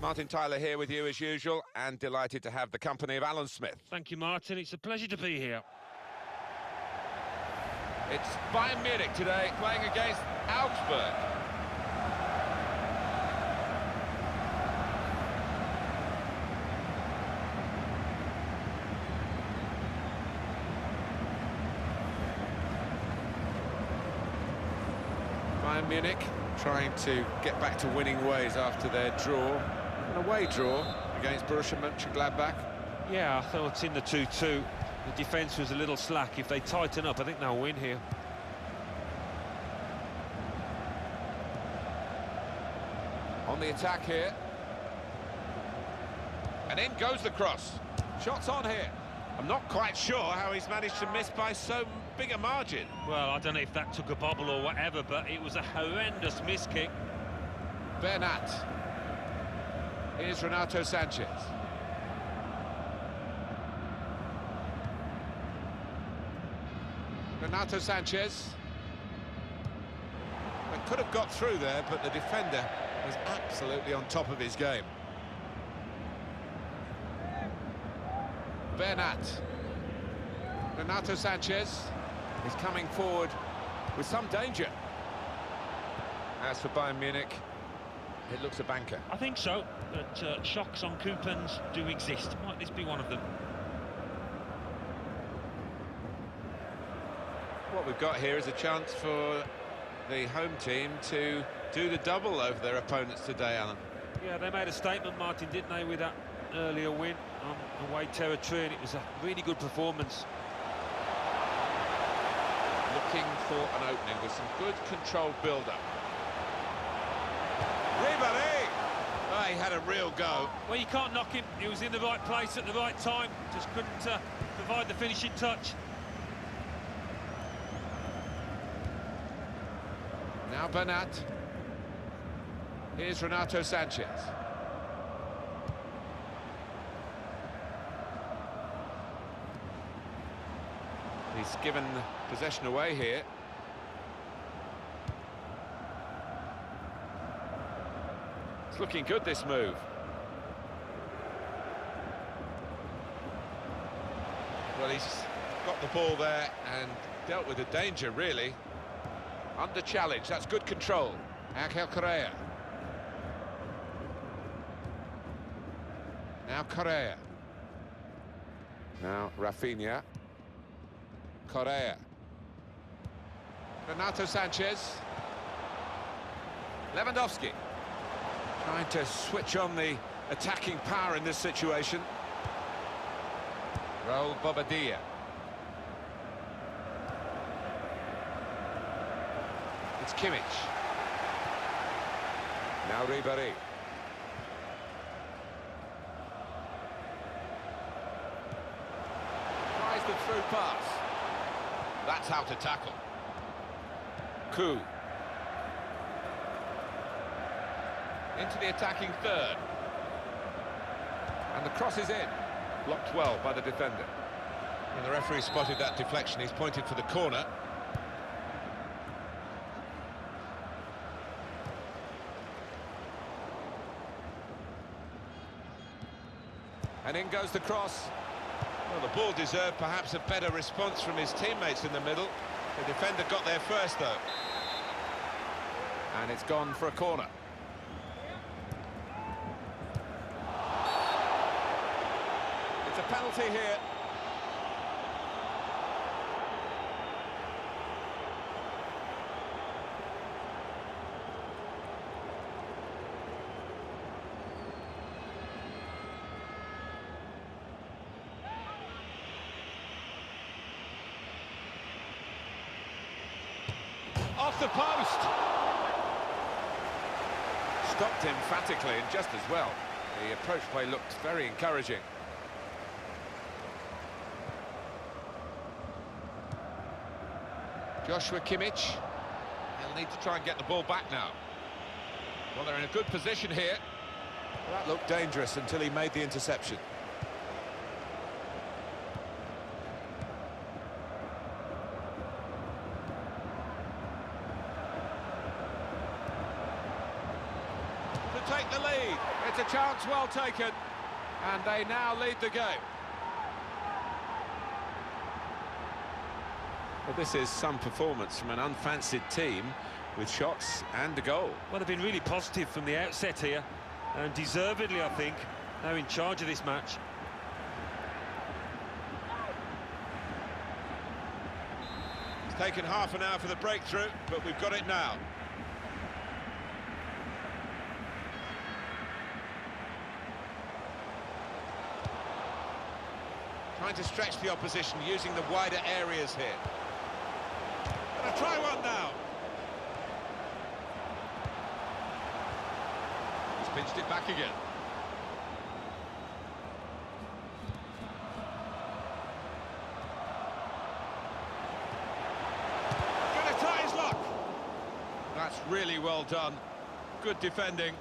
Martin Tyler here with you as usual, and delighted to have the company of Alan Smith. Thank you, Martin. It's a pleasure to be here. It's Bayern Munich today, playing against Augsburg. Bayern Munich trying to get back to winning ways after their draw, an away draw against Borussia Mönchengladbach. Yeah, I thought in the 2-2, the defence was a little slack. If they tighten up, I think they'll win here. On the attack here. And in goes the cross. Shots on here. I'm not quite sure how he's managed to miss by so big a margin. Well, I don't know if that took a bobble or whatever, but it was a horrendous miss kick. Bernat. Here's Renato Sanchez. Renato Sanchez. They could have got through there, but the defender was absolutely on top of his game. Bernat. Renato Sanchez is coming forward with some danger. As for Bayern Munich, it looks a banker. I think so, but shocks on coupons do exist. Might this be one of them? What we've got here is a chance for the home team to do the double over their opponents today, Alan. Yeah, they made a statement, Martin, didn't they, with that earlier win on away territory, and it was a really good performance. Looking for an opening with some good controlled build-up. Ribéry! Oh, he had a real go. Well, you can't knock him. He was in the right place at the right time. Just couldn't provide the finishing touch. Now Bernat. Here's Renato Sanchez. He's given possession away here. It's looking good, this move. Well, he's got the ball there and dealt with the danger, really. Under challenge, that's good control. Angel Correa. Now Correa. Now Rafinha. Correa. Renato Sanchez. Lewandowski. Trying to switch on the attacking power in this situation. Raul Bobadilla. It's Kimmich. Now Ribéry. Tries the through pass. That's how to tackle. Coup. Into the attacking third. And the cross is in. Blocked well by the defender. And the referee spotted that deflection. He's pointed for the corner. And in goes the cross. Well, the ball deserved perhaps a better response from his teammates in the middle. The defender got there first, though. And it's gone for a corner. It's a penalty here. Off the post! Stopped emphatically and just as well. The approach play looked very encouraging. Joshua Kimmich. He'll need to try and get the ball back now. Well, they're in a good position here. Well, that looked dangerous until he made the interception. take take the lead. It's a chance well taken, and they now lead the game. Well, this is some performance from an unfancied team with shots and a goal. Well, they've been really positive from the outset here, and deservedly, I think, now in charge of this match. It's taken half an hour for the breakthrough, but we've got it now. Trying to stretch the opposition using the wider areas here. Gonna try one now. He's pinched it back again. Gonna try his luck. That's really well done. Good defending.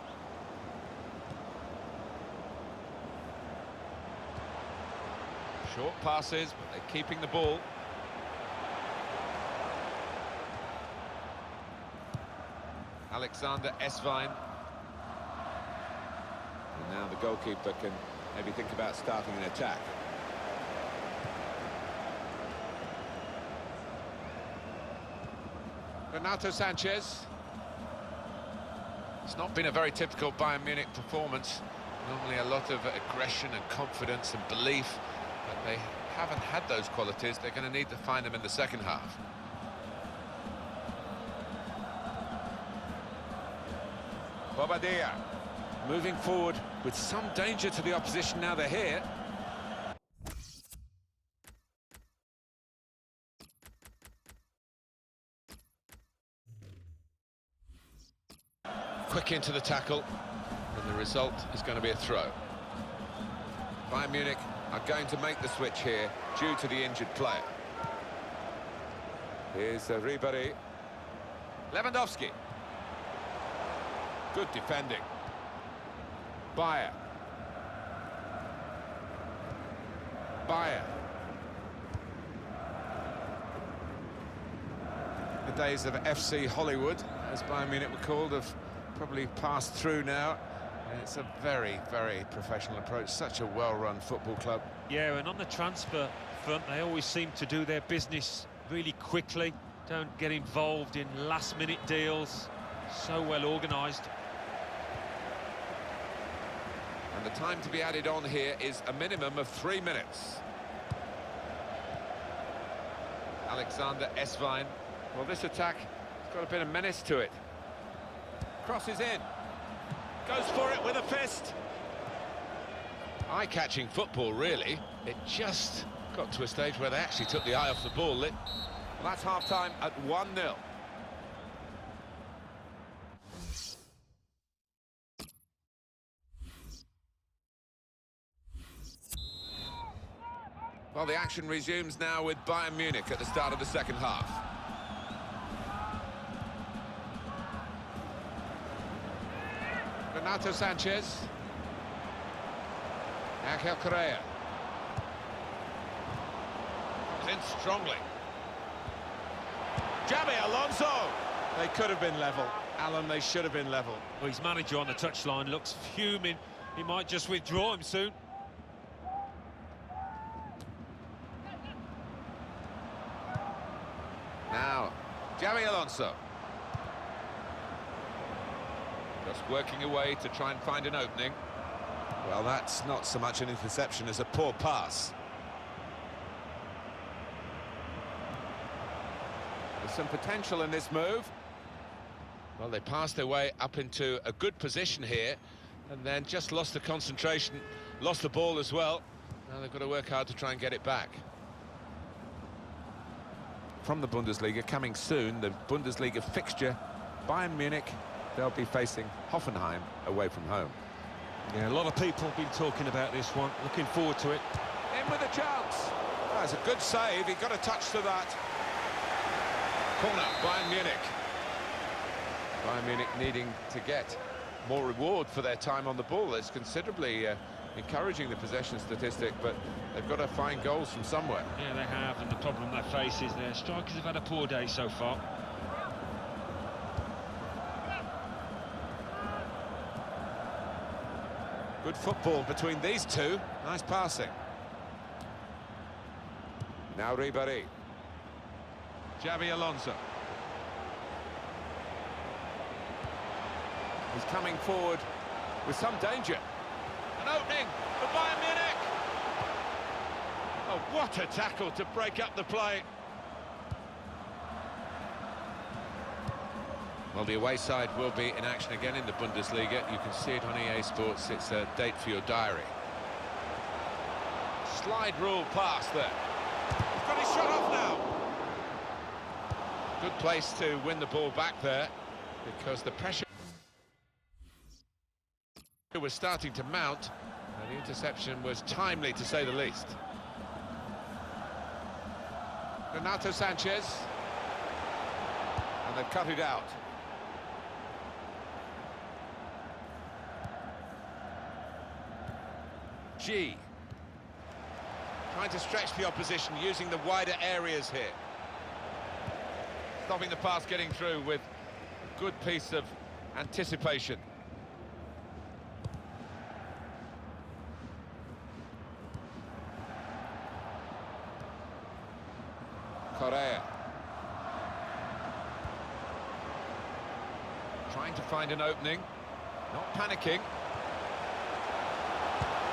Short passes, but they're keeping the ball. Alexander Esvine. And now the goalkeeper can maybe think about starting an attack. Renato Sanchez. It's not been a very typical Bayern Munich performance. Normally a lot of aggression and confidence and belief, but they haven't had those qualities. They're going to need to find them in the second half. Bobadilla moving forward with some danger to the opposition now they're here. Quick into the tackle, and the result is going to be a throw. Bayern Munich are going to make the switch here due to the injured player. Here's Ribéry. Lewandowski. Good defending. Bayern. The days of FC Hollywood, as Bayern Munich were called, have probably passed through now. And it's a very, very professional approach. Such a well-run football club. Yeah, and on the transfer front, they always seem to do their business really quickly. Don't get involved in last-minute deals. So well organised. And the time to be added on here is a minimum of 3 minutes. Alexander Esvine. Well, this attack has got a bit of menace to it. Crosses in. Goes for it with a fist. Eye-catching football, really. It just got to a stage where they actually took the eye off the ball. Well, that's half-time at 1-0. Well, the action resumes now with Bayern Munich at the start of the second half. Renato Sanchez. Angel Correa. Comes in strongly. Xabi Alonso. They could have been level. Alan, they should have been level. Well, his manager on the touchline looks fuming. He might just withdraw him soon. Now, Xabi Alonso. Just working away to try and find an opening. Well, that's not so much an interception as a poor pass. There's some potential in this move. Well, they passed their way up into a good position here and then just lost the concentration, lost the ball as well. Now they've got to work hard to try and get it back. From the Bundesliga, coming soon, the Bundesliga fixture, Bayern Munich, they'll be facing Hoffenheim away from home. Yeah, a lot of people have been talking about this one, looking forward to it. In with a chance. Oh, it's a good save, he got a touch to that. Corner, Bayern Munich. Bayern Munich needing to get more reward for their time on the ball. It's considerably encouraging the possession statistic, but they've got to find goals from somewhere. Yeah, they have, and the problem they face is their strikers have had a poor day so far. Good football between these two. Nice passing. Now Ribéry. Xabi Alonso. He's coming forward with some danger. An opening for Bayern Munich. Oh, what a tackle to break up the play. Well, the away side will be in action again in the Bundesliga. You can see it on EA Sports. It's a date for your diary. Slide rule pass there. He's got his shot off now. Good place to win the ball back there, because the pressure was starting to mount, and the interception was timely, to say the least. Renato Sanchez. And they've cut it out. G. Trying to stretch the opposition, using the wider areas here. Stopping the pass getting through with a good piece of anticipation. Correa. Trying to find an opening. Not panicking.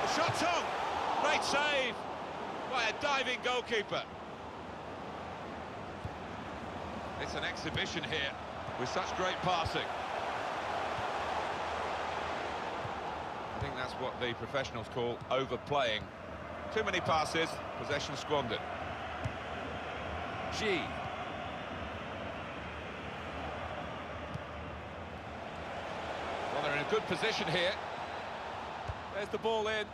The shot's on! Great save by a diving goalkeeper. It's an exhibition here with such great passing. I think that's what the professionals call overplaying. Too many passes, possession squandered. G. Well, they're in a good position here. There's the ball in.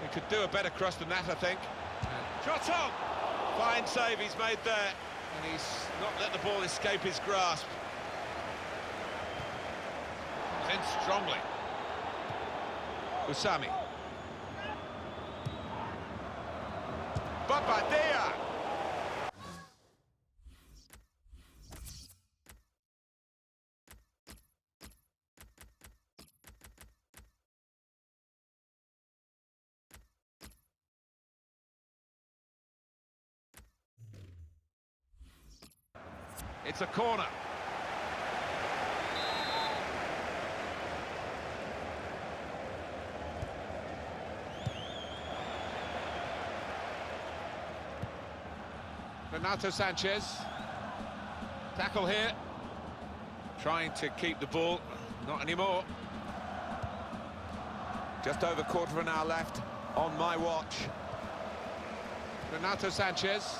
He could do a better cross than that, I think. Shot on! Fine save he's made there. And he's not let the ball escape his grasp. Comes in strongly. Usami. Babadia! It's a corner. Renato Sanchez. Tackle here. Trying to keep the ball. Not anymore. Just over quarter of an hour left on my watch. Renato Sanchez.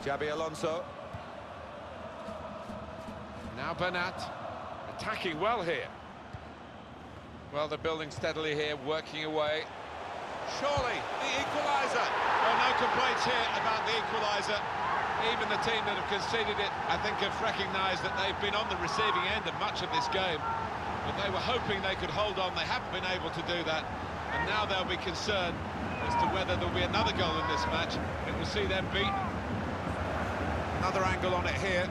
Xabi Alonso. Now Bernat, attacking well here. Well, they're building steadily here, working away. Surely, the equaliser. Well, no complaints here about the equaliser. Even the team that have conceded it, I think, have recognised that they've been on the receiving end of much of this game. But they were hoping they could hold on. They haven't been able to do that. And now they'll be concerned as to whether there'll be another goal in this match. It will see them beaten. Another angle on it here.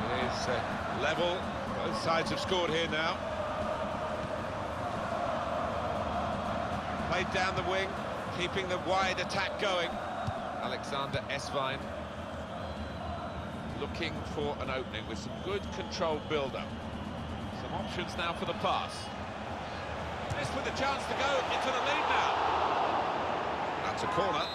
It is level. Both sides have scored here now. Played down the wing, keeping the wide attack going. Alexander Esvine looking for an opening with some good controlled build-up. Some options now for the pass. This with a chance to go into the lead now. That's a corner.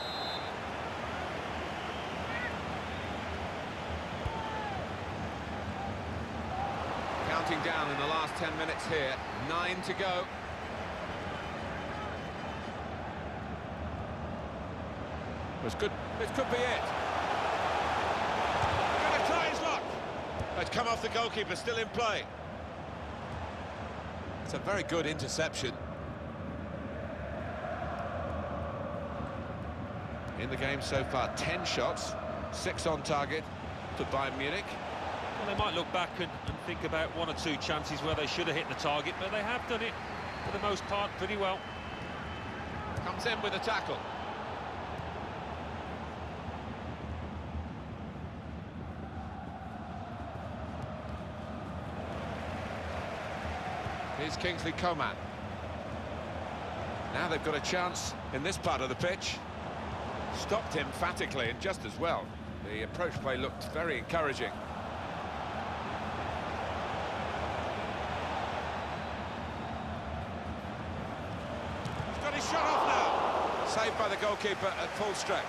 Counting down in the last 10 minutes here. 9 to go. This could be it. Gonna try his luck. It's come off the goalkeeper, still in play. It's a very good interception. In the game so far, 10 shots, 6 on target to Bayern Munich. Well, they might look back and think about 1 or 2 chances where they should have hit the target, but they have done it, for the most part, pretty well. Comes in with a tackle. Here's Kingsley Coman. Now they've got a chance in this part of the pitch. Stopped emphatically and just as well. The approach play looked very encouraging. He's got his shot off now. Saved by the goalkeeper at full stretch.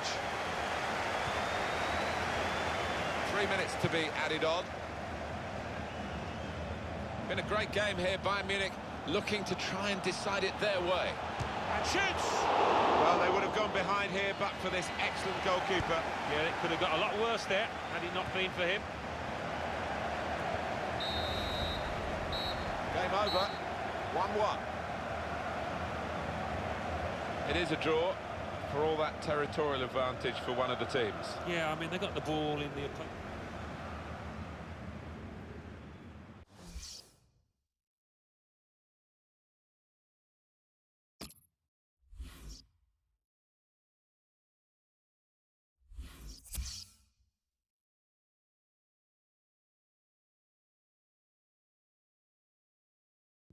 3 minutes to be added on. Been a great game here, Bayern Munich looking to try and decide it their way. And shoots! Well, they would have gone behind here, but for this excellent goalkeeper. Yeah, it could have got a lot worse there, had it not been for him. Game over, 1-1. It is a draw, for all that territorial advantage for one of the teams. Yeah, I mean, they got the ball in the opponent.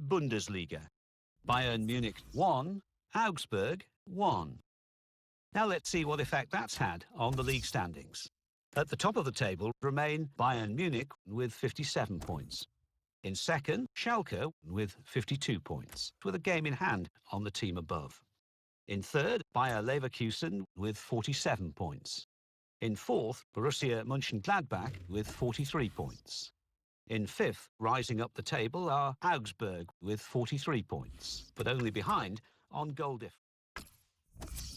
Bundesliga. Bayern Munich 1, Augsburg 1. Now let's see what effect that's had on the league standings. At the top of the table remain Bayern Munich with 57 points. In second, Schalke with 52 points, with a game in hand on the team above. In third, Bayer Leverkusen with 47 points. In fourth, Borussia Mönchengladbach with 43 points. In fifth, rising up the table, are Augsburg with 43 points, but only behind on goal difference.